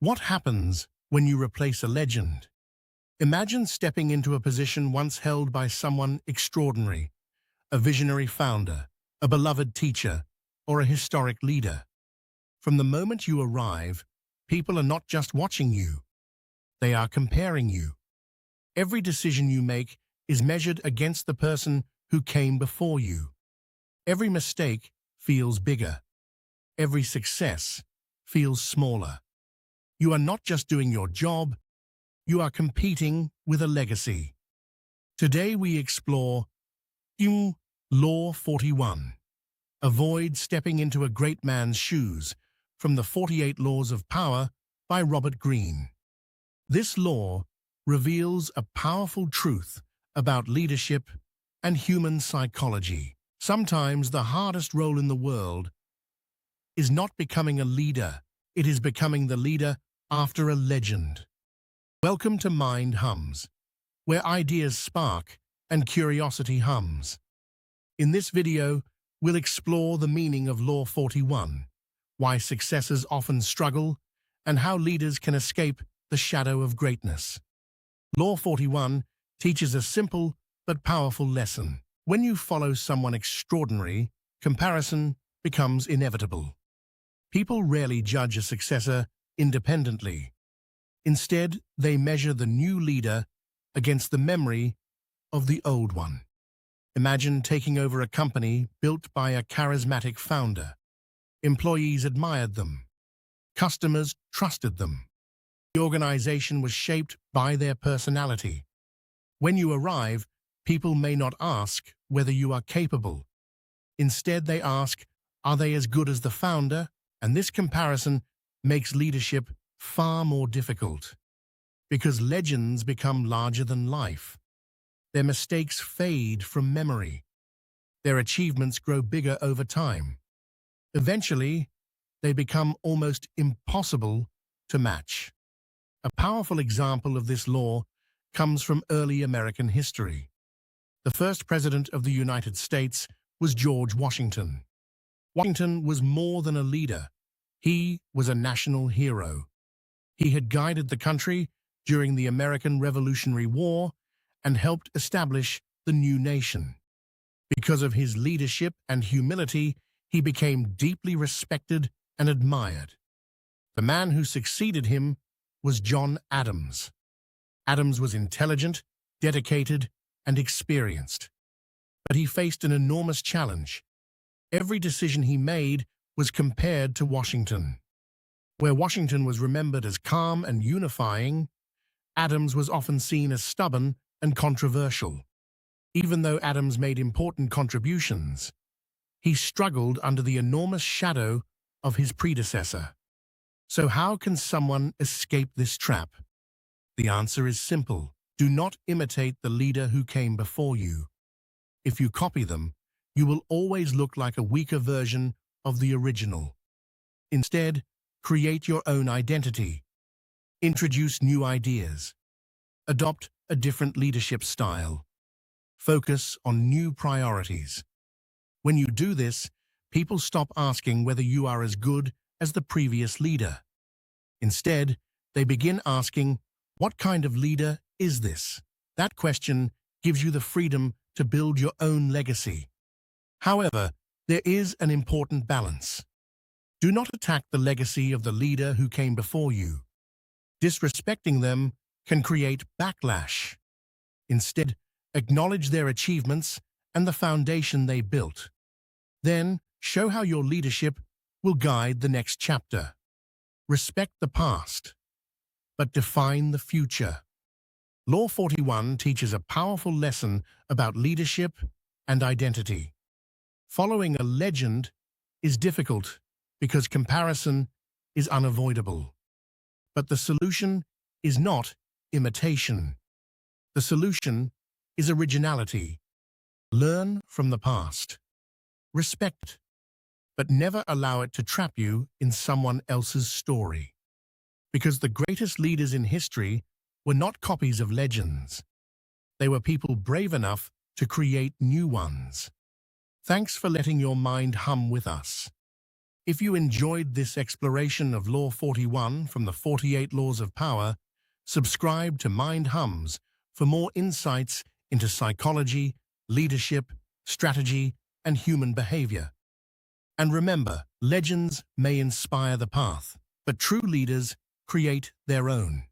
What happens when you replace a legend? Imagine stepping into a position once held by someone extraordinary, a visionary founder, a beloved teacher, or a historic leader. From the moment you arrive, people are not just watching you, they are comparing you. Every decision you make is measured against the person who came before you. Every mistake feels bigger. Every success feels smaller. You are not just doing your job, you are competing with a legacy. Today we explore Law 41. Avoid stepping into a great man's shoes, from the 48 Laws of Power by Robert Greene. This law reveals a powerful truth about leadership and human psychology. Sometimes the hardest role in the world is not becoming a leader, it is becoming the leader after a legend. Welcome to Mind Hums, where ideas spark and curiosity hums. In this video, we'll explore the meaning of Law 41, why successors often struggle, and how leaders can escape the shadow of greatness. Law 41 teaches a simple but powerful lesson. When you follow someone extraordinary, comparison becomes inevitable. People rarely judge a successor independently. Instead, they measure the new leader against the memory of the old one. Imagine taking over a company built by a charismatic founder. Employees admired them. Customers trusted them. The organization was shaped by their personality. When you arrive, people may not ask whether you are capable. Instead, they ask, are they as good as the founder? And this comparison makes leadership far more difficult, because legends become larger than life. Their mistakes fade from memory. Their achievements grow bigger over time. Eventually, they become almost impossible to match. A powerful example of this law comes from early American history. The first president of the United States was George Washington. Washington was more than a leader. He was a national hero. He had guided the country during the American Revolutionary War and helped establish the new nation. Because of his leadership and humility, he became deeply respected and admired. The man who succeeded him was John Adams. Adams was intelligent, dedicated, and experienced. But he faced an enormous challenge. Every decision he made was compared to Washington. Where Washington was remembered as calm and unifying, Adams was often seen as stubborn and controversial. Even though Adams made important contributions, he struggled under the enormous shadow of his predecessor. So how can someone escape this trap? The answer is simple. Do not imitate the leader who came before you. If you copy them, you will always look like a weaker version of the original. Instead, create your own identity. Introduce new ideas. Adopt a different leadership style. Focus on new priorities. When you do this, people stop asking whether you are as good as the previous leader. Instead, they begin asking, what kind of leader is this? That question gives you the freedom to build your own legacy. However, there is an important balance. Do not attack the legacy of the leader who came before you. Disrespecting them can create backlash. Instead, acknowledge their achievements and the foundation they built. Then, show how your leadership will guide the next chapter. Respect the past, but define the future. Law 41 teaches a powerful lesson about leadership and identity. Following a legend is difficult because comparison is unavoidable. But the solution is not imitation. The solution is originality. Learn from the past. Respect, but never allow it to trap you in someone else's story. Because the greatest leaders in history were not copies of legends. They were people brave enough to create new ones. Thanks for letting your mind hum with us. If you enjoyed this exploration of Law 41 from the 48 Laws of Power, subscribe to Mind Hums for more insights into psychology, leadership, strategy, and human behavior. And remember, legends may inspire the path, but true leaders create their own.